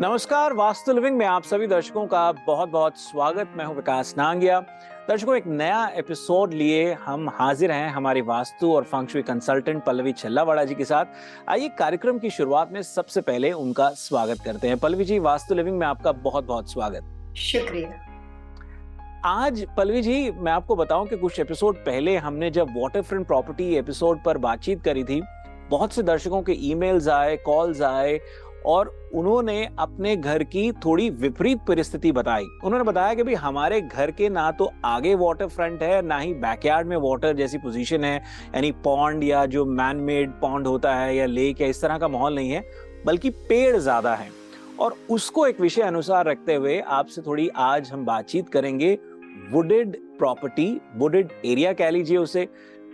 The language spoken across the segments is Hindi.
नमस्कार, वास्तु लिविंग में आप सभी दर्शकों का बहुत बहुत स्वागत। मैं हूं विकास नांगिया। दर्शकों, एक नया एपिसोड लिए हम हाजिर हैं हमारी वास्तु और फंग शुई कंसल्टेंट पल्लवी छल्लावाड़ा जी के साथ। आइए कार्यक्रम की शुरुआत में सबसे पहले उनका स्वागत करते हैं। पल्लवी जी, वास्तु लिविंग में आपका बहुत बहुत स्वागत। शुक्रिया। आज पल्लवी जी, मैं आपको बताऊं कि कुछ एपिसोड पहले हमने जब वाटर फ्रंट प्रॉपर्टी एपिसोड पर बातचीत करी थी, बहुत से दर्शकों के ईमेल्स आए, कॉल्स आए और उन्होंने अपने घर की थोड़ी विपरीत परिस्थिति बताई। उन्होंने बताया कि भाई हमारे घर के ना तो आगे वाटर फ्रंट है, ना ही बैकयार्ड में वाटर जैसी पोजीशन है, यानी पॉन्ड या जो मैन मेड पॉन्ड होता है या लेक या इस तरह का माहौल नहीं है, बल्कि पेड़ ज्यादा हैं। और उसको एक विषय अनुसार रखते हुए आपसे थोड़ी आज हम बातचीत करेंगे वुडेड प्रॉपर्टी, वुडेड एरिया कह लीजिए उसे,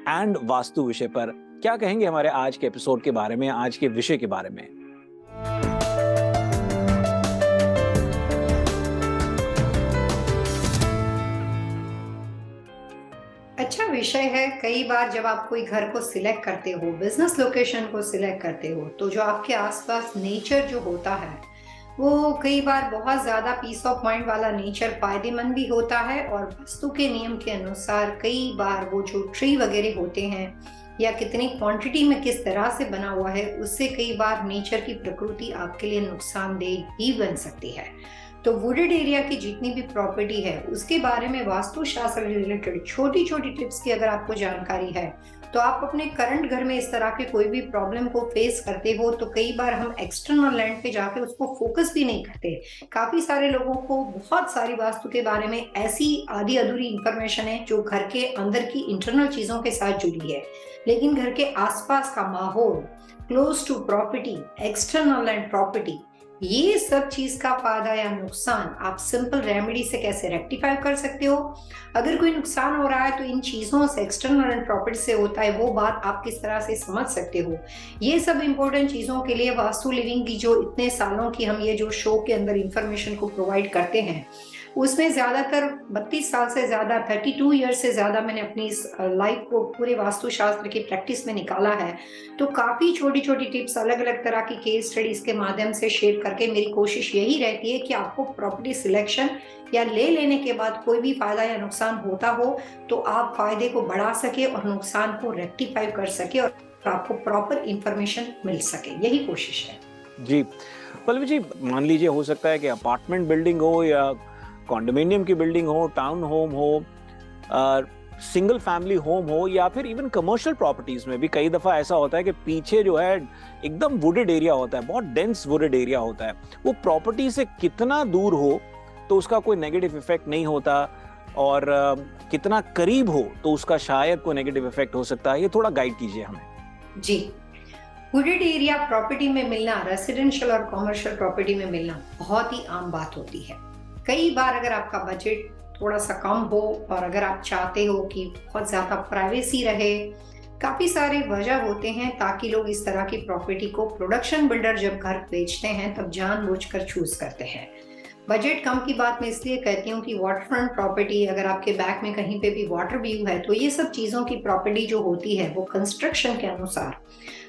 एंड वास्तु विषय पर। क्या कहेंगे हमारे आज के एपिसोड के बारे में, आज के विषय के बारे में? अच्छा विषय है। कई बार जब आप कोई घर को सिलेक्ट करते हो, बिजनेस लोकेशन को सिलेक्ट करते हो, तो जो आपके आसपास नेचर जो होता है वो कई बार बहुत ज्यादा पीस ऑफ माइंड वाला नेचर फायदेमंद भी होता है, और वास्तु के नियम के अनुसार कई बार वो जो ट्री वगैरह होते हैं या कितनी क्वांटिटी में किस तरह से बना हुआ है, उससे कई बार नेचर की प्रकृति आपके लिए नुकसानदेह भी बन सकती है। तो वुडेड एरिया की जितनी भी प्रॉपर्टी है उसके बारे में वास्तुशास्त्र रिलेटेड छोटी छोटी टिप्स की अगर आपको जानकारी है, तो आप अपने करंट घर में इस तरह के कोई भी प्रॉब्लम को फेस करते हो, तो कई बार हम एक्सटर्नल लैंड पे जाके उसको फोकस भी नहीं करते। काफी सारे लोगों को बहुत सारी वास्तु के बारे में ऐसी आधी अधूरी इंफॉर्मेशन है जो घर के अंदर की इंटरनल चीजों के साथ जुड़ी है, लेकिन घर के आसपास का माहौल, close to property, external land property, ये सब चीज का फायदा या नुकसान आप सिंपल रेमेडी से कैसे रेक्टिफाई कर सकते हो। अगर कोई नुकसान हो रहा है तो इन चीजों से, एक्सटर्नल एंड प्रॉपर्टी से होता है, वो बात आप किस तरह से समझ सकते हो। ये सब इंपॉर्टेंट चीजों के लिए वास्तु लिविंग की जो इतने सालों की हम ये जो शो के अंदर इंफॉर्मेशन को प्रोवाइड करते हैं, उसमें ज्यादातर 32 साल से ज्यादा, 32 ईयर से ज्यादा मैंने अपनी इस लाइफ को पूरे वास्तुशास्त्र की प्रैक्टिस में निकाला है। तो काफी छोटी छोटी टिप्स, अलग अलग तरह की केस स्टडीज के माध्यम से शेयर करके मेरी कोशिश यही रहती है कि आपको प्रॉपर्टी सिलेक्शन या ले लेने के बाद कोई भी फायदा या नुकसान होता हो तो आप फायदे को बढ़ा सके और नुकसान को रेक्टिफाई कर सके और आपको प्रॉपर इंफॉर्मेशन मिल सके, यही कोशिश है। जी पल्लवी जी, मान लीजिए हो सकता है कि अपार्टमेंट बिल्डिंग हो या कॉन्डोमिनियम की बिल्डिंग हो, टाउन होम हो, सिंगल फैमिली होम हो, या फिर इवन कमर्शियल प्रॉपर्टीज में भी कई दफा ऐसा होता है कि पीछे जो है एकदम वुडेड एरिया होता है, बहुत डेंस वुडेड एरिया होता है। वो प्रॉपर्टी से कितना दूर हो तो उसका कोई नेगेटिव इफेक्ट नहीं होता, और कितना करीब हो तो उसका शायद कोई नेगेटिव इफेक्ट हो सकता है। ये थोड़ा गाइड कीजिए हमें। जी, वुडेड एरिया प्रॉपर्टी में मिलना, रेसिडेंशियल और कमर्शियल प्रॉपर्टी में मिलना बहुत ही आम बात होती है। कई बार अगर आपका बजट थोड़ा सा कम हो और अगर आप चाहते हो कि बहुत ज्यादा प्राइवेसी रहे, काफी सारे वजह होते हैं ताकि लोग इस तरह की प्रॉपर्टी को, प्रोडक्शन बिल्डर जब घर बेचते हैं तब जानबूझकर चूज करते हैं। बजट कम की बात मैं इसलिए कहती हूँ कि वाटर फ्रंट प्रॉपर्टी, अगर आपके बैक में कहीं पे भी वाटर व्यू है, तो ये सब चीजों की प्रॉपर्टी जो होती है वो कंस्ट्रक्शन के अनुसार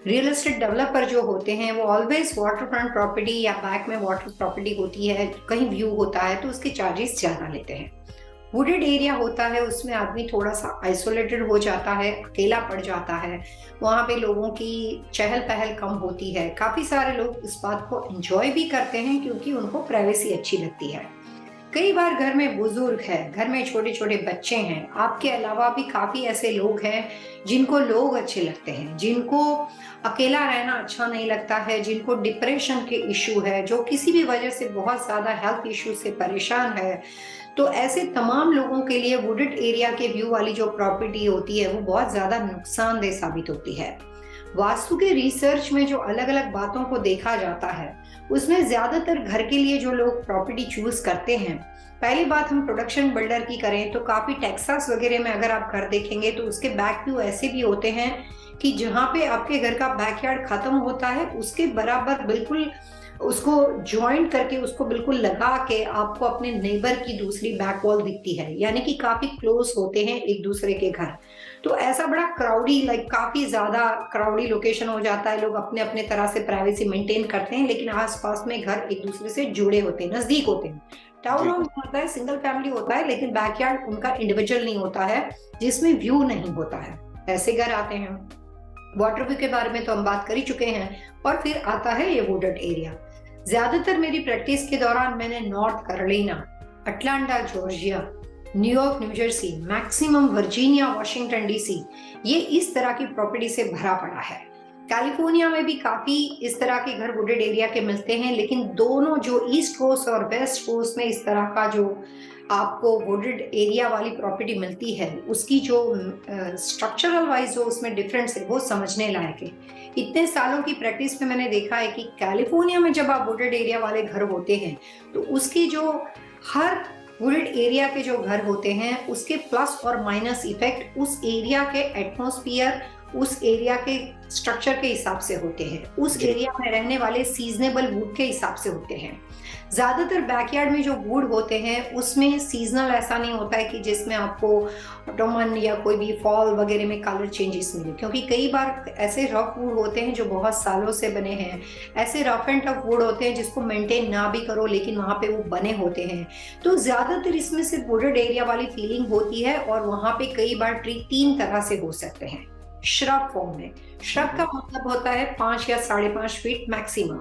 रियल एस्टेट डेवलपर जो होते हैं वो ऑलवेज वाटर फ्रंट प्रॉपर्टी या बैक में वाटर प्रॉपर्टी होती है, कहीं व्यू होता है तो उसके चार्जेस ज्यादा लेते हैं। वुडेड एरिया होता है उसमें आदमी थोड़ा सा आइसोलेटेड हो जाता है, अकेला पड़ जाता है, वहां पे लोगों की चहल पहल कम होती है। काफी सारे लोग इस बात को एंजॉय भी करते हैं क्योंकि उनको प्राइवेसी अच्छी लगती है। कई बार घर में बुजुर्ग है, घर में छोटे छोटे बच्चे हैं, आपके अलावा भी काफी ऐसे लोग हैं जिनको लोग अच्छे लगते हैं, जिनको अकेला रहना अच्छा नहीं लगता है, जिनको डिप्रेशन के इश्यू है, जो किसी भी वजह से बहुत ज्यादा हेल्थ इश्यू से परेशान है। तो ऐसे तमाम लोगों के लिए वुडेड एरिया के व्यू वाली जो प्रॉपर्टी होती है वो बहुत ज्यादा नुकसानदेह साबित होती है। वास्तु के रिसर्च में जो अलग अलग बातों को देखा जाता है उसमें ज्यादातर घर के लिए जो लोग प्रॉपर्टी चूज करते हैं, पहली बात हम प्रोडक्शन बिल्डर की करें तो काफी टेक्सास वगैरह में अगर आप घर देखेंगे तो उसके बैक व्यू ऐसे भी होते हैं कि जहाँ पे आपके घर का बैकयार्ड खत्म होता है उसके बराबर बिल्कुल उसको ज्वाइंट करके उसको बिल्कुल लगा के आपको अपने नेबर की दूसरी बैक वॉल दिखती है, यानी कि काफी क्लोज होते हैं एक दूसरे के घर। तो ऐसा बड़ा क्राउडी, काफी ज्यादा क्राउडी लोकेशन हो जाता है। लोग अपने अपने तरह से प्राइवेसी मेंटेन करते हैं, लेकिन आसपास में घर एक दूसरे से जुड़े होते हैं, नजदीक होते हैं। टाउन हाउस होता है, सिंगल फैमिली होता है, लेकिन बैकयार्ड उनका इंडिविजुअल नहीं होता है, जिसमें व्यू नहीं होता है। ऐसे घर आते हैं। वाटर व्यू के बारे में तो हम बात कर ही चुके हैं। और फिर आता है ये वुडेड एरिया। ज्यादातर मेरी प्रैक्टिस के दौरान मैंने north Carolina, Atlanta Georgia, New York new Jersey, maximum Virginia, Washington DC, ये इस तरह की प्रॉपर्टी से भरा पड़ा है। कैलिफोर्निया में भी काफी इस तरह के घर वुडेड एरिया के मिलते हैं, लेकिन दोनों जो ईस्ट कोस्ट और वेस्ट कोस्ट में इस तरह का जो आपको वुडेड एरिया वाली प्रॉपर्टी मिलती है, उसकी जो स्ट्रक्चरल वाइज जो उसमें डिफरेंस है वो समझने लायक है। इतने सालों की प्रैक्टिस में मैंने देखा है कि कैलिफोर्निया में जब आप वुडेड एरिया वाले घर होते हैं तो उसकी जो हर वुडेड एरिया के जो घर होते हैं उसके प्लस और माइनस इफेक्ट उस एरिया के एटमॉस्फेयर, उस एरिया के स्ट्रक्चर के हिसाब से होते हैं, उस एरिया में रहने वाले सीजनेबल वुड के हिसाब से होते हैं। ज्यादातर बैकयार्ड में जो वुड होते हैं उसमें सीजनल ऐसा नहीं होता है कि जिसमें आपको ऑटोमन या कोई भी फॉल वगैरह में कलर चेंजेस मिले, क्योंकि कई बार ऐसे रफ वुड होते हैं जो बहुत सालों से बने हैं, ऐसे रफ एंड टफ वुड होते हैं जिसको मेंटेन ना भी करो लेकिन वहां पे वो बने होते हैं। तो ज्यादातर इसमें सिर्फ वुडेड एरिया वाली फीलिंग होती है। और वहां पे कई बार ट्री 3 तरह से हो सकते हैं श्रब फॉर्म में। श्रब का मतलब होता है 5 या 5.5 फीट मैक्सिमम,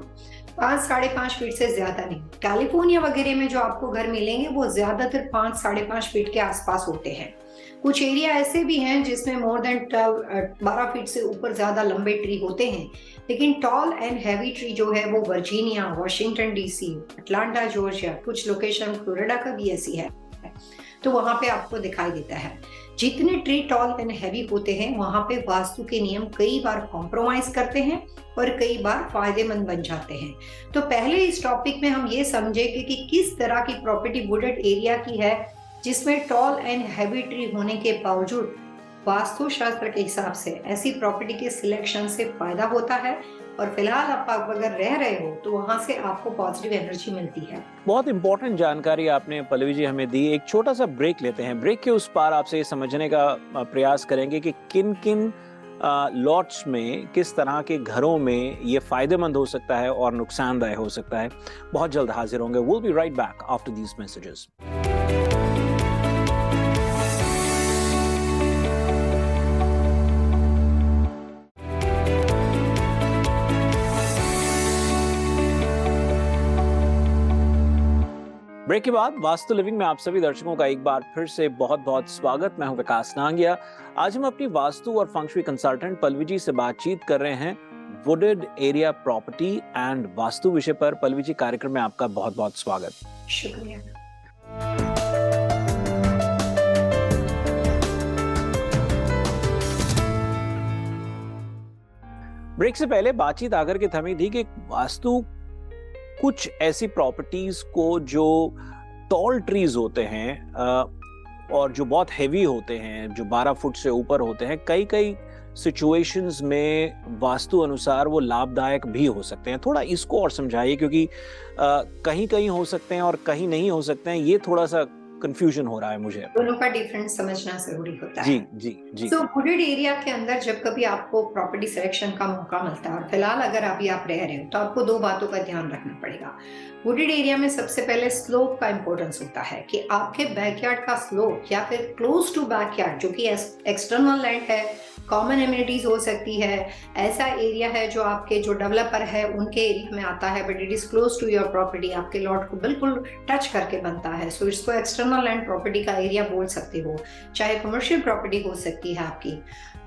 5-5.5 फीट से ज्यादा नहीं। कैलिफोर्निया वगैरह में जो आपको घर मिलेंगे वो ज्यादातर 5-5.5 फीट के आसपास होते हैं। कुछ एरिया ऐसे भी हैं जिसमें मोर देन 12 फीट से ऊपर ज्यादा लंबे ट्री होते हैं, लेकिन टॉल एंड हैवी ट्री जो है वो Virginia, Washington DC, Atlanta Georgia, कुछ लोकेशन फ्लोरिडा का भी ऐसी है, तो वहां पे आपको दिखाई देता है। जितने ट्री टॉल एंड हैवी होते हैं वहां पे वास्तु के नियम कई बार कॉम्प्रोमाइज करते हैं और कई बार फायदेमंद बन जाते हैं। तो पहले इस टॉपिक में हम ये समझेंगे कि किस तरह की प्रॉपर्टी वुडेड एरिया की है जिसमें टॉल एंड हैवी ट्री होने के बावजूद वास्तु शास्त्र के हिसाब से ऐसी प्रॉपर्टी के सिलेक्शन से फायदा होता है। और फिलहाल आप अगर रह रहे हो तो वहां से आपको पॉजिटिव एनर्जी मिलती है। बहुत इंपॉर्टेंट जानकारी आपने पल्लवी जी हमें दी। एक छोटा सा ब्रेक लेते हैं। ब्रेक के उस पार आपसे ये समझने का प्रयास करेंगे कि किन किन लॉट्स में किस तरह के घरों में ये फायदेमंद हो सकता है और नुकसानदायक हो सकता है। बहुत जल्द हाजिर होंगे। We'll be right back after these messages. Break के बाद वास्तु लिविंग में आप सभी दर्शकों का एक बार फिर से बहुत बहुत स्वागत। मैं हूं विकास नांगिया। आज हम अपनी वास्तु और फंक्शुई कंसल्टेंट पल्लवी जी से बातचीत कर रहे हैं wooded area property and vastu विषय पर। पल्लवी जी, कार्यक्रम में आपका बहुत बहुत स्वागत। शुक्रिया। ब्रेक से पहले बातचीत आकर के थमी थी कि वास्तु कुछ ऐसी प्रॉपर्टीज को जो टॉल ट्रीज होते हैं और जो बहुत हेवी होते हैं, जो 12 फुट से ऊपर होते हैं, कई कई सिचुएशंस में वास्तु अनुसार वो लाभदायक भी हो सकते हैं। थोड़ा इसको और समझाइए, क्योंकि कहीं कहीं हो सकते हैं और कहीं नहीं हो सकते हैं। ये थोड़ा सा कंफ्यूजन हो रहा है मुझे। दोनों का डिफरेंस समझना जरूरी होता है। जी। तो वुडेड एरिया के अंदर जब कभी आपको प्रॉपर्टी सिलेक्शन का मौका मिलता है, और फिलहाल अगर अभी आप रह रहे हो तो आपको 2 बातों का ध्यान रखना पड़ेगा। वुडेड एरिया में सबसे पहले स्लोप का इंपॉर्टेंस होता है कि आपके बैकयार्ड का स्लोप या फिर क्लोज टू बैकयार्ड, जो कि एक्सटर्नल लैंड है, कॉमन एमिनिटीज हो सकती है, ऐसा एरिया है जो आपके जो डेवलपर है उनके एरिया में आता है, but it is close to your property, आपके लॉट को बिल्कुल टच करके बनता है, सो इसको एक्सटर्नल लैंड प्रॉपर्टी का एरिया बोल सकते हो, चाहे कमर्शियल प्रॉपर्टी हो सकती है आपकी।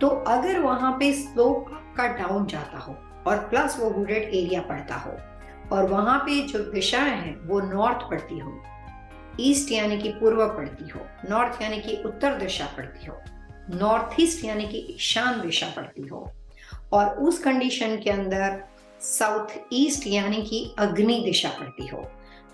तो अगर वहां पे स्लोप का डाउन जाता हो और प्लस वो वुडेड एरिया पड़ता हो और वहां पे जो दिशाएं हैं वो नॉर्थ पड़ती हो, ईस्ट यानी कि पूर्व पड़ती हो, नॉर्थ यानी कि उत्तर दिशा पड़ती हो, नॉर्थ ईस्ट यानी कि ईशान दिशा पड़ती हो, और उस कंडीशन के अंदर साउथ ईस्ट यानी कि अग्नि दिशा पड़ती हो,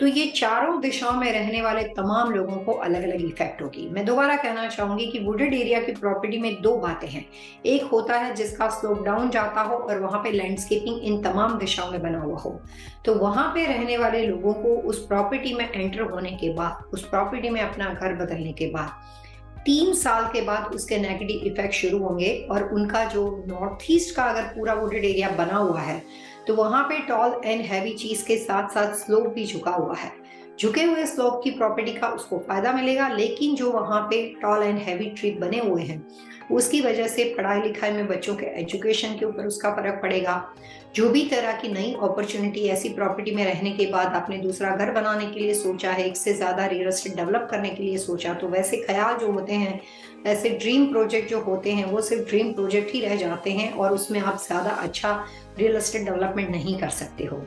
तो ये चारों दिशाओं में रहने वाले तमाम लोगों को अलग अलग इफेक्ट होगी। मैं दोबारा कहना चाहूंगी कि वुडेड एरिया की प्रॉपर्टी में दो बातें हैं। एक होता है जिसका स्लोप डाउन जाता हो और वहां पे लैंडस्केपिंग इन तमाम दिशाओं में बना हुआ हो, तो वहां पे रहने वाले लोगों को उस प्रॉपर्टी में एंटर होने के बाद, उस प्रॉपर्टी में अपना घर बदलने के बाद 3 साल के बाद उसके नेगेटिव इफेक्ट शुरू होंगे। और उनका जो नॉर्थ ईस्ट का अगर पूरा वुडेड एरिया बना हुआ है तो वहां पे टॉल एंड हैवी चीज के साथ साथ स्लोप भी झुका हुआ है। झुके हुए स्लोप की प्रॉपर्टी का उसको फायदा मिलेगा, लेकिन जो वहां पे टॉल एंड हैवी ट्री बने हुए हैं उसकी वजह से पढ़ाई लिखाई में बच्चों के एजुकेशन के ऊपर उसका फर्क पड़ेगा। जो भी तरह की नई अपॉर्चुनिटी ऐसी प्रॉपर्टी में रहने के बाद आपने दूसरा घर बनाने के लिए सोचा है, एक से ज्यादा रियल एस्टेट डेवलप करने के लिए सोचा, तो वैसे ख्याल जो होते हैं, ऐसे ड्रीम प्रोजेक्ट जो होते हैं वो सिर्फ ड्रीम प्रोजेक्ट ही रह जाते हैं और उसमें आप ज्यादा अच्छा रियल एस्टेट डेवलपमेंट नहीं कर सकते हो।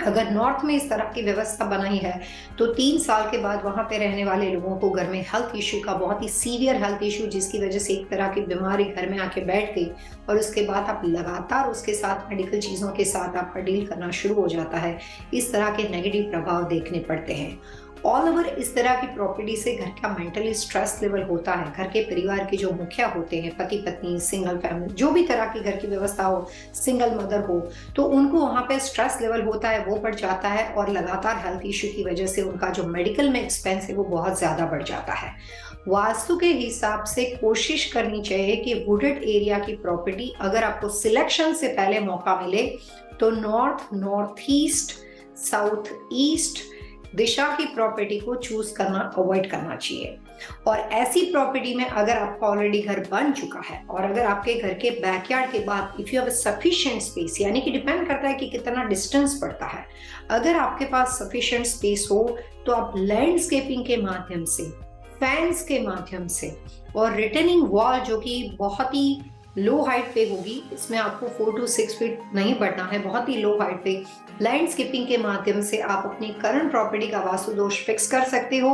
अगर नॉर्थ में इस तरह की व्यवस्था बनाई है तो 3 साल के बाद वहां पे रहने वाले लोगों को घर में हेल्थ इश्यू का, बहुत ही सीवियर हेल्थ इश्यू जिसकी वजह से एक तरह की बीमारी घर में आके बैठ गई और उसके बाद आप लगातार उसके साथ मेडिकल चीजों के साथ आपका डील करना शुरू हो जाता है, इस तरह के नेगेटिव प्रभाव देखने पड़ते हैं। ऑल ओवर इस तरह की प्रॉपर्टी से घर का मेंटली स्ट्रेस लेवल होता है। घर के परिवार के जो मुखिया होते हैं, पति पत्नी, सिंगल फैमिली, जो भी तरह की घर की व्यवस्था हो, सिंगल मदर हो, तो उनको वहां पे स्ट्रेस लेवल होता है, वो बढ़ जाता है और लगातार हेल्थ इश्यू की वजह से उनका जो मेडिकल में एक्सपेंस है वो बहुत ज्यादा बढ़ जाता है। वास्तु के हिसाब से कोशिश करनी चाहिए कि वुडेड एरिया की प्रॉपर्टी अगर आपको सिलेक्शन से पहले मौका मिले तो north, north east, south east दिशा की प्रॉपर्टी को चूज करना अवॉइड करना चाहिए। और ऐसी प्रॉपर्टी में अगर आपका ऑलरेडी घर बन चुका है और अगर आपके घर के बैकयार्ड के बाद if you have sufficient space, यानी कि डिपेंड करता है कि कितना डिस्टेंस पड़ता है, अगर आपके पास सफिशिएंट स्पेस हो तो आप लैंडस्केपिंग के माध्यम से, फैंस के माध्यम से और रिटर्निंग वॉल जो कि बहुत ही लो हाइट पे होगी, इसमें आपको 4 to 6 फीट नहीं बढ़ना है, बहुत ही लो हाइट पे लैंडस्केपिंग के माध्यम से आप अपनी करंट प्रॉपर्टी का वास्तु दोष फिक्स कर सकते हो।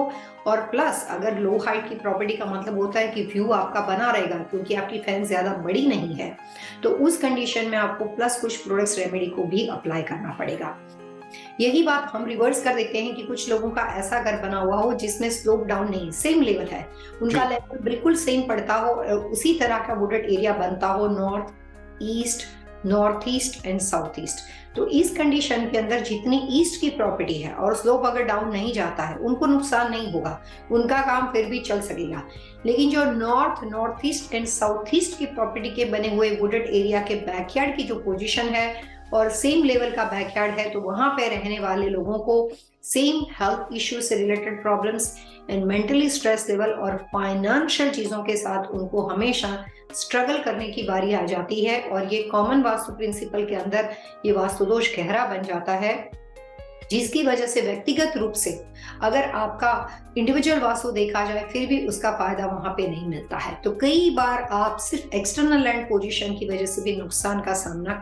और प्लस अगर लो हाइट की प्रॉपर्टी का मतलब होता है कि व्यू आपका बना रहेगा क्योंकि आपकी फैन ज्यादा बड़ी नहीं है, तो उस कंडीशन में आपको प्लस कुछ प्रोडक्ट्स रेमेडी को भी अप्लाई करना पड़ेगा। यही बात हम रिवर्स कर देते हैं कि कुछ लोगों का ऐसा घर बना हुआ हो जिसमें स्लोप डाउन नहीं, सेम लेवल है, उनका लेवल बिल्कुल सेम पड़ता हो, उसी तरह का वुडेड एरिया बनता हो north east, north east and south east. तो इस कंडीशन के अंदर जितनी ईस्ट की प्रॉपर्टी है और स्लोप अगर डाउन नहीं जाता है उनको नुकसान नहीं होगा, उनका काम फिर भी चल सकेगा। लेकिन जो north, north east and south east की प्रॉपर्टी के बने हुए वुडेड एरिया के बैकयार्ड की जो पोजीशन है और सेम लेवल का बैकयार्ड है, तो वहां पे रहने वाले लोगों को सेम हेल्थ इश्यू से related problems and mentally stress level और फाइनेंशियल चीजों के साथ उनको हमेशा स्ट्रगल करने की बारी आ जाती है। और ये कॉमन वास्तु प्रिंसिपल के अंदर ये वास्तु दोष गहरा बन जाता है, जिसकी वजह से व्यक्तिगत रूप से अगर आपका इंडिविजुअल वास्तु देखा जाए फिर भी उसका फायदा वहां पे नहीं मिलता है। तो कई बार आप सिर्फ एक्सटर्नल लैंड पोजीशन की वजह से भी नुकसान का सामना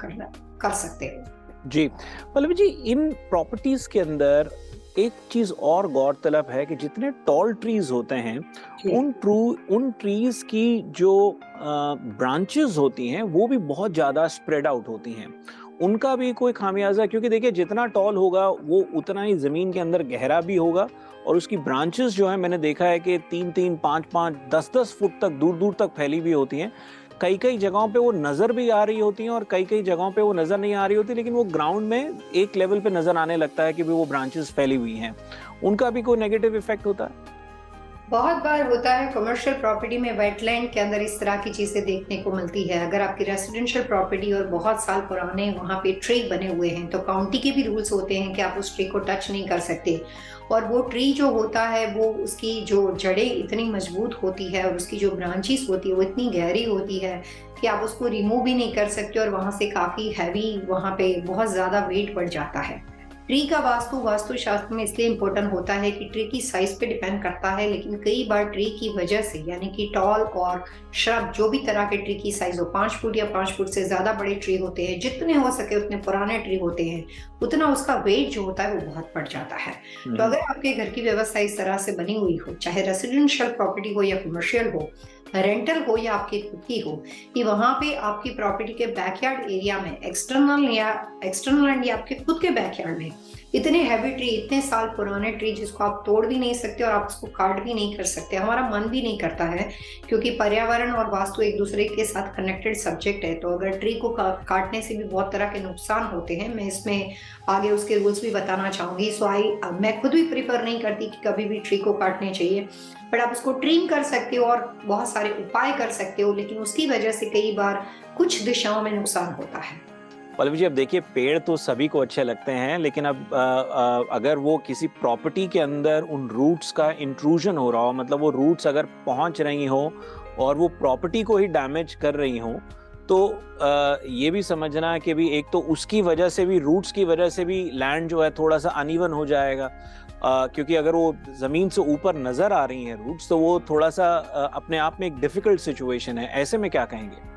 कर सकते हो। जी पल्लवी जी, इन प्रॉपर्टीज के अंदर एक चीज और गौरतलब है कि जितने टॉल ट्रीज होते हैं उन ट्रीज की जो ब्रांचेस होती हैं वो भी बहुत ज्यादा स्प्रेड आउट होती हैं, उनका भी कोई खामियाजा, क्योंकि देखिए जितना टॉल होगा वो उतना ही जमीन के अंदर गहरा भी होगा और उसकी ब्रांचेस जो है मैंने देखा है कि 3-3, 5-5, 10-10 फुट तक दूर दूर तक फैली हुई होती हैं। कई कई जगहों पे वो नजर भी आ रही होती हैं और कई कई जगहों पे वो नजर नहीं आ रही होती, लेकिन वो ग्राउंड में एक लेवल पे नजर आने लगता है कि वो ब्रांचेस फैली हुई हैं, उनका भी कोई नेगेटिव इफेक्ट होता है? बहुत बार होता है कमर्शियल प्रॉपर्टी में वेटलैंड के अंदर इस तरह की चीजें देखने को मिलती है। अगर आपकी रेसिडेंशियल प्रॉपर्टी और बहुत साल पुराने वहां पे ट्री बने हुए हैं तो काउंटी के भी रूल्स होते हैं कि आप उस ट्री को टच नहीं कर सकते, और वो ट्री जो होता है वो उसकी जो जड़ें इतनी मजबूत होती है और उसकी जो ब्रांचेस होती है वो इतनी गहरी होती है कि आप उसको रिमूव भी नहीं कर सकते और वहां से काफी हैवी, वहां पे बहुत ज्यादा वेट बढ़ जाता है। ट्री का वास्तु शास्त्र में इसलिए इम्पोर्टेंट होता है कि ट्री की साइज पे डिपेंड करता है, लेकिन कई बार ट्री की वजह से, यानी कि टॉल और श्रब जो भी तरह के ट्री की साइज हो, 5 फुट या 5 फुट से ज्यादा बड़े ट्री होते हैं, जितने हो सके उतने पुराने ट्री होते हैं, उतना उसका वेट जो होता है वो बहुत बढ़ जाता है। तो अगर आपके घर की व्यवस्था इस तरह से बनी हुई हो, चाहे रेसिडेंशियल प्रॉपर्टी हो या कमर्शियल हो, रेंटल हो या आपकी खुद की हो, कि वहां पे आपकी प्रॉपर्टी के बैकयार्ड एरिया में एक्सटर्नल लैंड या आपके खुद के बैकयार्ड में इतने हैवी ट्री, इतने साल पुराने ट्री जिसको आप तोड़ भी नहीं सकते और आप उसको काट भी नहीं कर सकते, हमारा मन भी नहीं करता है, क्योंकि पर्यावरण और वास्तु एक दूसरे के साथ कनेक्टेड सब्जेक्ट है। तो अगर ट्री को काटने से भी बहुत तरह के नुकसान होते हैं, मैं इसमें आगे उसके रूल्स भी बताना चाहूंगी। मैं खुद भी प्रिफर नहीं करती कि कभी भी ट्री को काटने चाहिए, बट आप उसको ट्रिम कर सकते हो और बहुत सारे उपाय कर सकते हो, लेकिन उसकी वजह से कई बार कुछ दिशाओं में नुकसान होता है। पल्लवी जी, अब देखिए, पेड़ तो सभी को अच्छे लगते हैं, लेकिन अब अगर वो किसी प्रॉपर्टी के अंदर उन रूट्स का इंट्रूजन हो रहा हो, मतलब वो रूट्स अगर पहुंच रही हो और वो प्रॉपर्टी को ही डैमेज कर रही हो, तो ये भी समझना है कि भी एक तो उसकी वजह से भी, रूट्स की वजह से भी लैंड जो है थोड़ा सा अनइवन हो जाएगा, क्योंकि अगर वो जमीन से ऊपर नजर आ रही हैं रूट्स, तो वो थोड़ा सा अपने आप में एक डिफिकल्ट सिचुएशन है। ऐसे में क्या कहेंगे?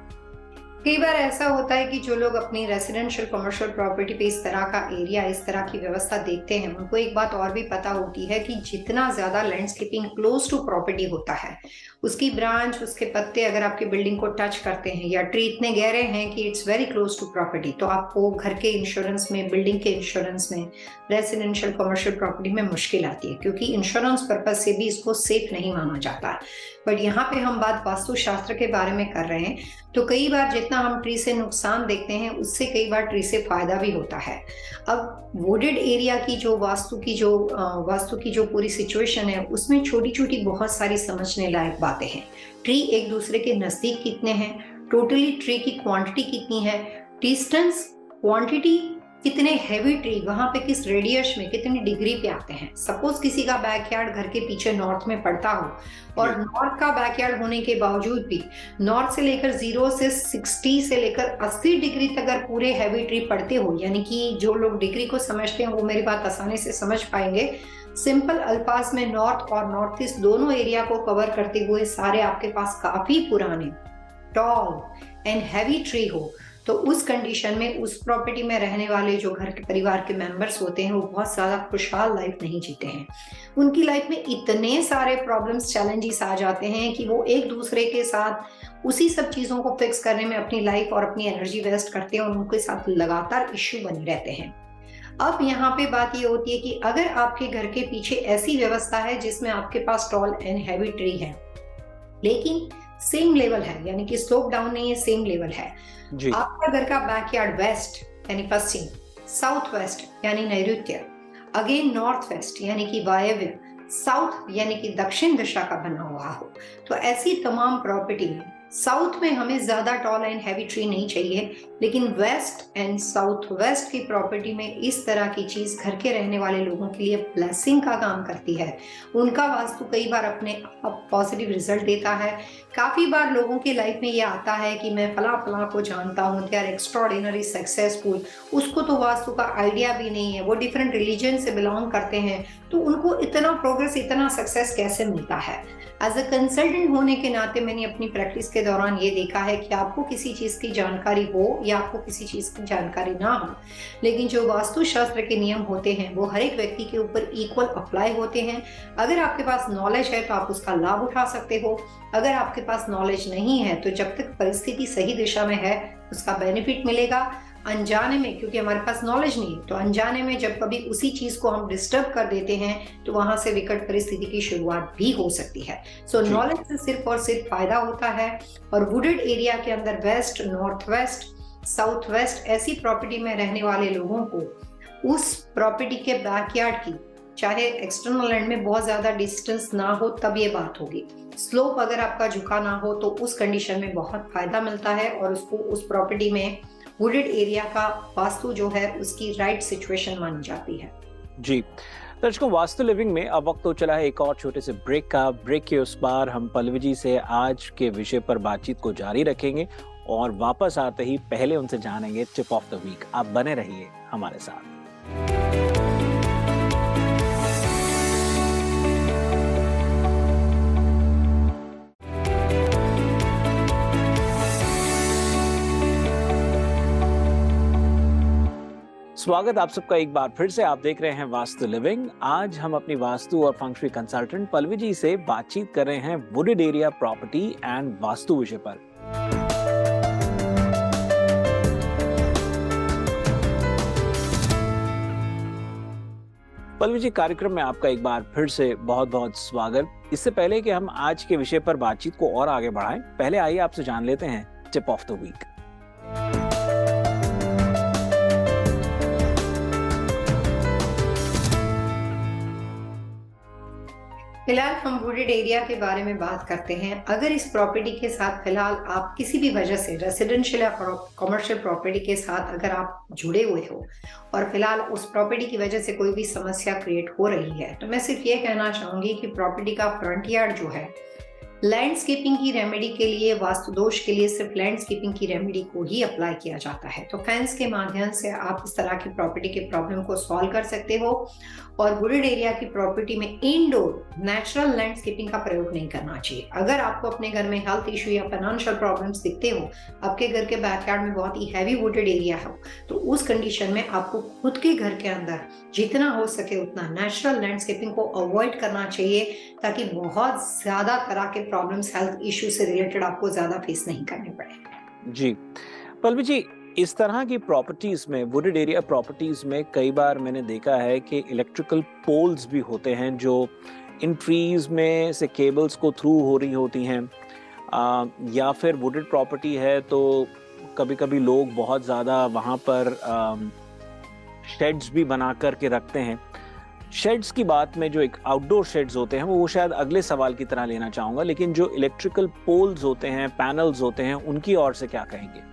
कई बार ऐसा होता है कि जो लोग अपनी रेसिडेंशियल कमर्शियल प्रॉपर्टी पे इस तरह का एरिया, इस तरह की व्यवस्था देखते हैं, उनको एक बात और भी पता होती है कि जितना ज्यादा लैंडस्केपिंग क्लोज टू प्रॉपर्टी होता है, उसकी ब्रांच, उसके पत्ते अगर आपकी बिल्डिंग को टच करते हैं, या ट्री इतने गहरे हैं कि it's very close to property, तो आपको घर के इंश्योरेंस में, बिल्डिंग के इंश्योरेंस में, रेसिडेंशियल कमर्शियल प्रॉपर्टी में मुश्किल आती है, क्योंकि इंश्योरेंस पर्पज से भी इसको सेफ नहीं माना जाता है। बट यहाँ पे हम बात वास्तुशास्त्र के बारे में कर रहे हैं, तो कई बार जितना हम ट्री से नुकसान देखते हैं, उससे कई बार ट्री से फायदा भी होता है। अब वुडेड एरिया की जो वास्तु की जो पूरी सिचुएशन है, उसमें छोटी छोटी बहुत सारी समझने लायक बातें हैं। ट्री एक दूसरे के नजदीक कितने हैं, टोटली ट्री की क्वांटिटी कितनी है, डिस्टेंस, क्वांटिटी, कितने हैवी ट्री वहां पे किस रेडियस में, कितनी डिग्री पे आते हैं। सपोज किसी का बैकयार्ड घर के पीछे नॉर्थ में पड़ता हो, और नॉर्थ का बैकयार्ड होने के बावजूद भी नॉर्थ से लेकर 0 से 60 से लेकर 80 डिग्री तक अगर पूरे हैवी ट्री पड़ते हो, यानी कि जो लोग डिग्री को समझते हैं वो मेरी बात आसानी से समझ पाएंगे। सिंपल अल्फाज में नॉर्थ और नॉर्थ ईस्ट दोनों एरिया को कवर करते हुए सारे आपके पास काफी पुराने, टॉल एंड हैवी ट्री हो, तो उस कंडीशन में उस प्रॉपर्टी में रहने वाले जो घर के परिवार के मेंबर्स होते हैं, वो बहुत ज्यादा खुशहाल लाइफ नहीं जीते हैं। उनकी लाइफ में इतने सारे प्रॉब्लम्स, चैलेंजेस आ जाते हैं कि वो एक दूसरे के साथ उसी सब चीजों को फिक्स करने में अपनी लाइफ और अपनी एनर्जी वेस्ट करते हैं, और उनके साथ लगातार इश्यू बने रहते हैं। अब यहाँ पे बात ये होती है कि अगर आपके घर के पीछे ऐसी व्यवस्था है जिसमें आपके पास टॉल एंड हैवी ट्री है, लेकिन सेम लेवल है, यानी कि स्लोप डाउन नहीं है, सेम लेवल है। आपका घर का बैकयार्ड वेस्ट यानी पश्चिम, साउथ वेस्ट यानी नैऋत्य, अगेन नॉर्थ वेस्ट यानी कि वायव्य, साउथ यानी कि दक्षिण दिशा का बना हुआ हो, तो ऐसी तमाम प्रॉपर्टी में साउथ में हमें ज्यादा टॉल एंड हैवी ट्री नहीं चाहिए, लेकिन वेस्ट एंड साउथ वेस्ट की प्रॉपर्टी में इस तरह की चीज घर के रहने वाले लोगों के लिए ब्लेसिंग का काम करती है। उनका वास्तु कई बार अपने आप पॉजिटिव रिजल्ट देता है। काफी बार लोगों की लाइफ में ये आता है कि मैं फला फला को जानता हूँ, दे आर एक्स्ट्राऑर्डिनरी सक्सेसफुल, उसको तो वास्तु का आइडिया भी नहीं है, वो डिफरेंट रिलीजन से बिलोंग करते हैं, तो उनको इतना प्रोग्रेस, इतना सक्सेस कैसे मिलता है। एज अ कंसल्टेंट होने के नाते मैंने अपनी प्रैक्टिस के दौरान ये देखा है कि आपको किसी चीज की जानकारी हो या आपको किसी चीज की जानकारी ना हो, लेकिन जो वास्तुशास्त्र के नियम होते हैं वो हर एक व्यक्ति के ऊपर इक्वल अप्लाई होते हैं। अगर आपके पास नॉलेज है तो आप उसका लाभ उठा सकते हो, अगर आपके पास नॉलेज नहीं है तो जब तक परिस्थिति सही दिशा में है उसका बेनिफिट मिलेगा। अनजाने में, क्योंकि हमारे पास नॉलेज नहीं है, तो अनजाने में जब कभी उसी चीज को हम डिस्टर्ब कर देते हैं तो वहां से विकट परिस्थिति की शुरुआत भी हो सकती है। सो नॉलेज से सिर्फ और सिर्फ फायदा होता है। और वुडेड एरिया के अंदर west, north west, south west ऐसी प्रॉपर्टी में रहने वाले लोगों को उस प्रॉपर्टी के बैकयार्ड की, चाहे एक्सटर्नल लैंड में बहुत ज्यादा डिस्टेंस ना हो तब ये बात होगी, स्लोप अगर आपका झुका ना हो तो उस कंडीशन में बहुत फायदा मिलता है, और उसको उस प्रॉपर्टी में वुडेड एरिया का वास्तु जो है उसकी राइट सिचुएशन मानी जाती है। जी दर्शकों, वास्तु लिविंग में अब वक्त तो चला है एक और छोटे से ब्रेक का। ब्रेक के उस पार हम पल्लवी जी से आज के विषय पर बातचीत को जारी रखेंगे, और वापस आते ही पहले उनसे जानेंगे टिप ऑफ द वीक। आप बने रहिए हमारे साथ। स्वागत आप सबका एक बार फिर से। आप देख रहे हैं वास्तु लिविंग। आज हम अपनी वास्तु और फंग शुई कंसल्टेंट पल्लवी जी से बातचीत कर रहे हैं wooded area property and vastu विषय पर। पल्लवी जी, कार्यक्रम में आपका एक बार फिर से बहुत बहुत स्वागत। इससे पहले कि हम आज के विषय पर बातचीत को और आगे बढ़ाएं, पहले आइए आपसे जान लेते हैं टिप ऑफ द वीक। फिलहाल हम वुडेड एरिया के बारे में बात करते हैं। अगर इस प्रॉपर्टी के साथ फिलहाल आप किसी भी वजह से रेजिडेंशियल या कमर्शियल प्रॉपर्टी के साथ अगर आप जुड़े हुए हो और फिलहाल उस प्रॉपर्टी की वजह से कोई भी समस्या क्रिएट हो रही है, तो मैं सिर्फ ये कहना चाहूंगी कि प्रॉपर्टी का फ्रंट यार्ड जो है, लैंडस्केपिंग की रेमेडी के लिए, वास्तु दोष के लिए सिर्फ लैंडस्केपिंग की रेमेडी को ही अप्लाई किया जाता है। तो फेंस के माध्यम से आप इस तरह की प्रॉपर्टी के प्रॉब्लम को सॉल्व कर सकते हो। और वुडेड एरिया की प्रॉपर्टी में इनडोर नेचुरल लैंडस्केपिंग का प्रयोग नहीं करना चाहिए। अगर आपको अपने घर में हेल्थ इशू या फाइनेंशियल प्रॉब्लम्स दिखते हो, आपके घर के बैकयार्ड में बहुत ही हैवी वुडेड एरिया हो, तो उस कंडीशन में आपको खुद के घर के अंदर जितना हो सके उतना नेचुरल लैंडस्केपिंग को अवॉइड करना चाहिए, ताकि बहुत ज्यादा तरह के प्रॉब्लम्स हेल्थ इशू से रिलेटेड आपको ज्यादा फेस नहीं करने पड़े। जी पल्लवी जी, इस तरह की प्रॉपर्टीज में, वुडेड एरिया प्रॉपर्टीज में कई बार मैंने देखा है कि इलेक्ट्रिकल पोल्स भी होते हैं जो इन ट्रीज में से केबल्स को थ्रू हो रही होती हैं, या फिर वुडेड प्रॉपर्टी है तो कभी कभी लोग बहुत ज़्यादा वहाँ पर शेड्स भी बना कर के रखते हैं। शेड्स की बात में, जो एक आउटडोर शेड्स होते हैं वो शायद अगले सवाल की तरह लेना चाहूँगा, लेकिन जो इलेक्ट्रिकल पोल्स होते हैं, पैनल्स होते हैं, उनकी ओर से क्या कहेंगे?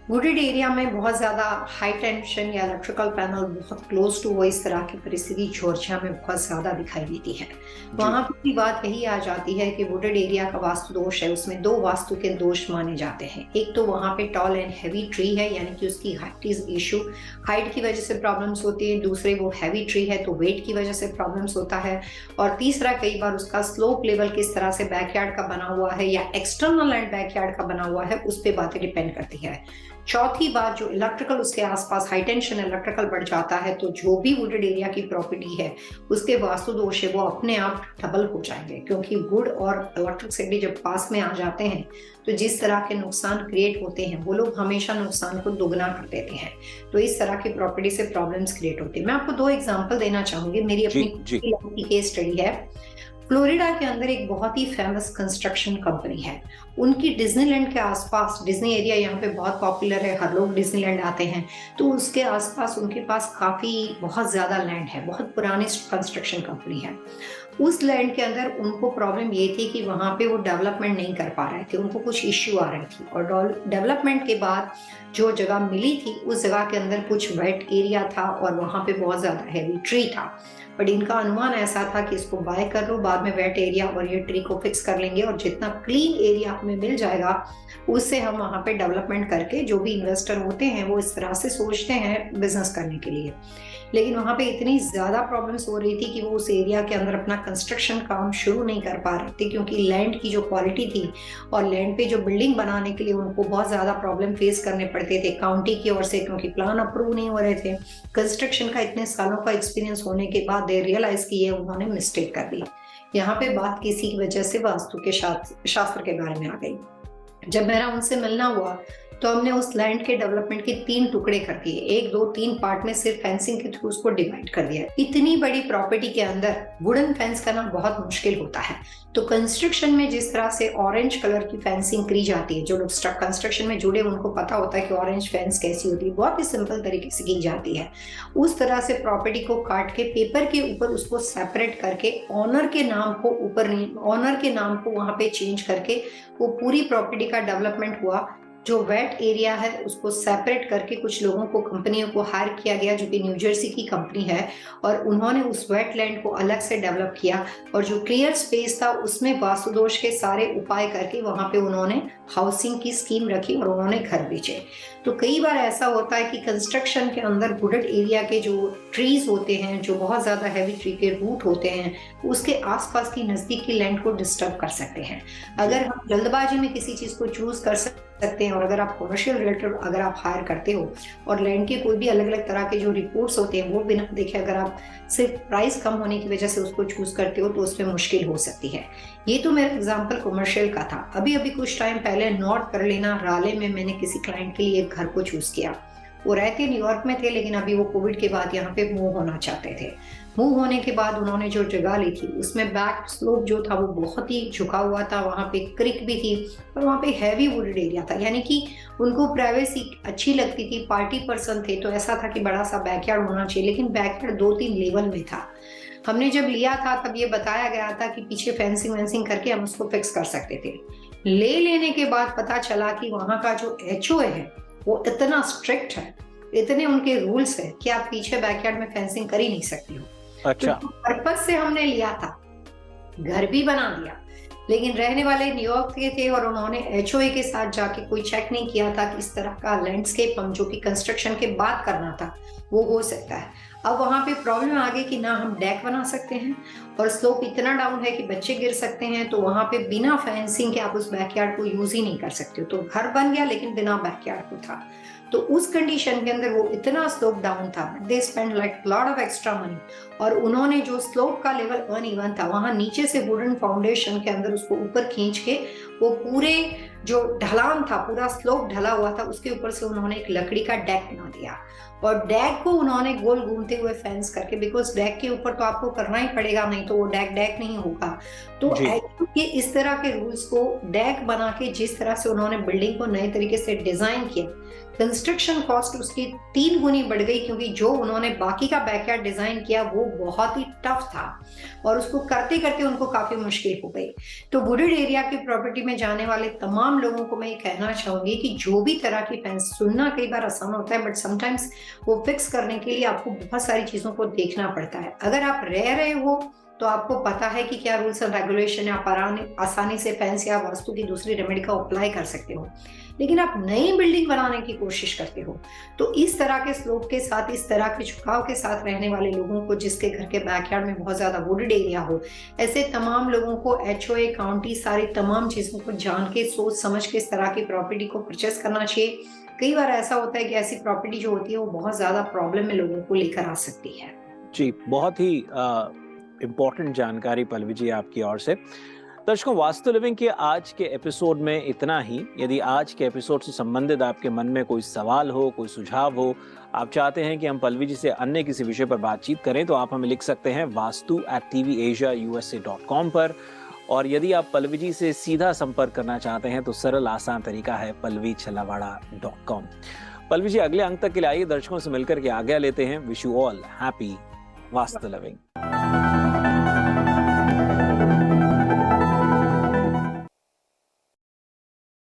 वुडेड एरिया में बहुत ज्यादा हाई टेंशन या इलेक्ट्रिकल पैनल बहुत क्लोज टू हो, इस तरह की परिस्थिति जॉर्जिया में बहुत ज्यादा दिखाई देती है। वहां पर भी बात यही आ जाती है कि वुडेड एरिया का वास्तु दोष है, उसमें दो वास्तु के दोष माने जाते हैं। एक तो वहां पे टॉल एंड हैवी ट्री है, यानी कि उसकी हाइट इज इशू, हाइट की वजह से प्रॉब्लम्स होती है। दूसरे वो हैवी ट्री है तो वेट की वजह से प्रॉब्लम्स होता है। और तीसरा, कई बार उसका स्लोप लेवल किस तरह से बैकयार्ड का बना हुआ है या एक्सटर्नल एंड बैकयार्ड का बना हुआ है, उस पर बातें डिपेंड करती है। चौथी बात, जो इलेक्ट्रिकल उसके आसपास हाई टेंशन इलेक्ट्रिकल बढ़ जाता है, तो जो भी वुडेड एरिया की प्रॉपर्टी है उसके वास्तु दोष है वो अपने आप डबल हो जाएंगे, क्योंकि वुड और इलेक्ट्रिसिटी जब पास में आ जाते हैं तो जिस तरह के नुकसान क्रिएट होते हैं वो लोग हमेशा नुकसान को दोगुना कर देते हैं। तो इस तरह की प्रॉपर्टी से प्रॉब्लम्स क्रिएट होती है। मैं आपको दो एग्जाम्पल देना चाहूंगी। मेरी अपनी केस स्टडी है। फ्लोरिडा के अंदर एक बहुत ही फेमस कंस्ट्रक्शन कंपनी है। उनकी डिज्नीलैंड के आसपास, डिज्नी एरिया यहाँ पे बहुत पॉपुलर है, हर लोग डिज्नीलैंड आते हैं, तो उसके आसपास उनके पास काफी बहुत ज्यादा लैंड है, बहुत पुरानी कंस्ट्रक्शन कंपनी है। उस लैंड के अंदर उनको प्रॉब्लम ये थी कि वहां पे वो डेवलपमेंट नहीं कर पा रहे थे, उनको कुछ इश्यू आ रही थी। और डेवलपमेंट के बाद जो जगह मिली थी उस जगह के अंदर कुछ वेट एरिया था और वहां पे बहुत ज्यादा हैवी ट्री था। बट इनका अनुमान ऐसा था कि इसको बाय कर लो, बाद में वेट एरिया और ये ट्री को फिक्स कर लेंगे और जितना क्लीन एरिया हमें मिल जाएगा उससे हम वहां पे डेवलपमेंट करके, जो भी इन्वेस्टर होते हैं वो इस तरह से सोचते हैं बिजनेस करने के लिए। लेकिन वहां पे इतनी ज्यादा प्रॉब्लम्स हो रही थी कि वो उस एरिया के अंदर अपना कंस्ट्रक्शन काम शुरू नहीं कर पा रहे थे, क्योंकि लैंड की जो क्वालिटी थी और लैंड पे जो बिल्डिंग बनाने के लिए उनको बहुत ज्यादा प्रॉब्लम फेस करने पड़ते थे काउंटी की ओर से, क्योंकि प्लान अप्रूव नहीं हो रहे थे। कंस्ट्रक्शन का इतने सालों का एक्सपीरियंस होने के बाद दे रियलाइज की ये उन्होंने मिस्टेक कर दी। यहाँ पे बात किसी की वजह से वास्तु के शास्त्र के बारे में आ गई। जब मेरा उनसे मिलना हुआ तो हमने उस लैंड के डेवलपमेंट के 3 टुकड़े कर दिए, 1, 2, 3 पार्ट में सिर्फ फेंसिंग के थ्रू उसको डिवाइड कर दिया। इतनी बड़ी प्रॉपर्टी के अंदर वुडन फेंस करना बहुत मुश्किल होता है। तो कंस्ट्रक्शन में जिस तरह से ऑरेंज कलर की फेंसिंग करी जाती है, जो लोग कंस्ट्रक्शन में जुड़े उनको पता होता है कि ऑरेंज फेंस कैसी होती है, बहुत ही सिंपल तरीके से की जाती है। उस तरह से प्रॉपर्टी को काट के पेपर के ऊपर उसको सेपरेट करके ऑनर के नाम को ऑनर के नाम को वहां पे चेंज करके वो पूरी प्रॉपर्टी का डेवलपमेंट हुआ। जो वेट एरिया है उसको सेपरेट करके कुछ लोगों को, कंपनियों को हायर किया गया जो कि न्यू जर्सी की कंपनी है, और उन्होंने उस वेट लैंड को अलग से डेवलप किया और जो क्लियर स्पेस था उसमें वास्तुदोष के सारे उपाय करके वहां पे उन्होंने हाउसिंग की स्कीम रखी और उन्होंने घर बेचे। तो कई बार ऐसा होता है कि कंस्ट्रक्शन के अंदर वुडेड एरिया के जो ट्रीज होते हैं, जो बहुत ज्यादा हैवी ट्री के रूट होते हैं, उसके आसपास की नजदीक की लैंड को डिस्टर्ब कर सकते हैं। अगर हम जल्दबाजी में किसी चीज को चूज कर सकते हैं और अगर आप कमर्शियल रिलेटेड अगर आप हायर करते हो और लैंड के कोई भी अलग अलग तरह के जो रिपोर्ट्स होते हैं वो बिना देखे अगर आप सिर्फ प्राइस कम होने की वजह से उसको चूज करते हो तो उसमें मुश्किल हो सकती है। ये तो मेरा एग्जांपल कमर्शियल का था। अभी कुछ टाइम पहले नॉर्थ कैरोलिना राले में मैंने किसी क्लाइंट के लिए एक घर को चूज किया। वो रहते न्यूयॉर्क में थे, लेकिन अभी वो कोविड के बाद यहाँ पे मूव होना चाहते थे। मूव होने के बाद उन्होंने जो जगह ली थी उसमें बैक स्लोप जो था वो बहुत ही झुका हुआ था, वहाँ पे क्रिक भी थी और वहाँ पे हैवी वुडेड एरिया था, यानी कि उनको प्राइवेसी अच्छी लगती थी, पार्टी पर्सन थे, तो ऐसा था कि बड़ा सा बैकयार्ड होना चाहिए, लेकिन बैकयार्ड 2-3 लेवल में था। हमने जब लिया था तब ये बताया गया था कि पीछे फेंसिंग वेंसिंग करके हम उसको फिक्स कर सकते थे। ले लेने के बाद पता चला कि वहाँ का जो HOA है वो इतना स्ट्रिक्ट है, इतने उनके रूल्स है कि आप पीछे बैकयार्ड में फेंसिंग कर ही नहीं सकती हो। अच्छा। तो पर्पस से हमने लिया था, घर भी बना दिया, लेकिन रहने वाले न्यूयॉर्क के थे और उन्होंने HOA के साथ जाके कोई चेक नहीं किया था कि इस तरह का लैंडस्केप हम जो कि कंस्ट्रक्शन के बाद करना था वो हो सकता है। अब वहां पे प्रॉब्लम आ गई कि ना हम डेक बना सकते हैं और स्लोप इतना डाउन है कि बच्चे गिर सकते हैं, तो वहां पे बिना फेंसिंग के आप उस बैकयार्ड को यूज ही नहीं कर सकते हो। तो घर बन गया लेकिन बिना बैकयार्ड को था। तो उस कंडीशन के अंदर वो इतना स्लोप डाउन था, they spend like lot of extra money, और उन्होंने जो स्लोप का लेवल अनइवन था वहां नीचे से वुडन फाउंडेशन के अंदर उसको ऊपर खींच के वो पूरे जो ढलान था, पूरा स्लोप ढला हुआ था, उसके ऊपर से उन्होंने एक लकड़ी का डेक बना दिया और डेक को उन्होंने गोल घूमते हुए फेंस करके, बिकॉज डेक के ऊपर तो आपको करना ही पड़ेगा, नहीं तो वो डेक नहीं होगा। तो ये इस तरह के रूल्स को डेक बना के जिस तरह से उन्होंने बिल्डिंग को नए तरीके से डिजाइन किया, कंस्ट्रक्शन कॉस्ट उसकी 3 गुनी बढ़ गई, क्योंकि जो उन्होंने बाकी का बैकयार्ड डिजाइन किया वो बहुत ही टफ था और उसको करते करते उनको काफी मुश्किल हो गई। तो वुडेड एरिया की प्रॉपर्टी में जाने वाले तमाम लोगों को मैं ये कहना चाहूंगी कि जो भी तरह की फेंस, सुनना कई बार आसान होता है बट समटाइम्स वो फिक्स करने के लिए आपको बहुत सारी चीजों को देखना पड़ता है। अगर आप रह रहे हो तो आपको पता है कि क्या रूल्स एंड रेगुलेशन है, आप आसानी से फेंस या वास्तु की दूसरी रेमेडी का अप्लाई कर सकते हो। लेकिन आप नई बिल्डिंग बनाने की कोशिश करते हो तो इस तरह के स्लोप के साथ, इस तरह के झुकाव के साथ रहने वाले लोगों को, जिसके घर के बैकयार्ड में बहुत ज्यादा वुडेड एरिया हो, ऐसे तमाम लोगों को HOA, काउंटी, सारी तमाम चीजों को जान के, सोच समझ के इस तरह की प्रॉपर्टी को परचेस करना चाहिए। कई बार ऐसा होता है कि ऐसी प्रॉपर्टी जो होती है वो बहुत ज्यादा प्रॉब्लम में लोगों को लेकर आ सकती है। जी, बहुत ही इम्पोर्टेंट जानकारी पल्लवी जी आपकी ओर से। दर्शकों, वास्तु लिविंग के आज के एपिसोड में इतना ही। यदि आज के एपिसोड से संबंधित आपके मन में कोई सवाल हो, कोई सुझाव हो, आप चाहते हैं कि हम पल्लवी जी से अन्य किसी विषय पर बातचीत करें, तो आप हमें लिख सकते हैं vastu@tvasiausa.com पर। और यदि आप पल्लवी जी से सीधा संपर्क करना चाहते हैं तो सरल आसान तरीका है palvichhalawada.com। पल्लवी जी, अगले अंक तक के लिए आइए दर्शकों से मिलकर के आज्ञा लेते हैं। Wish you all happy vastu living.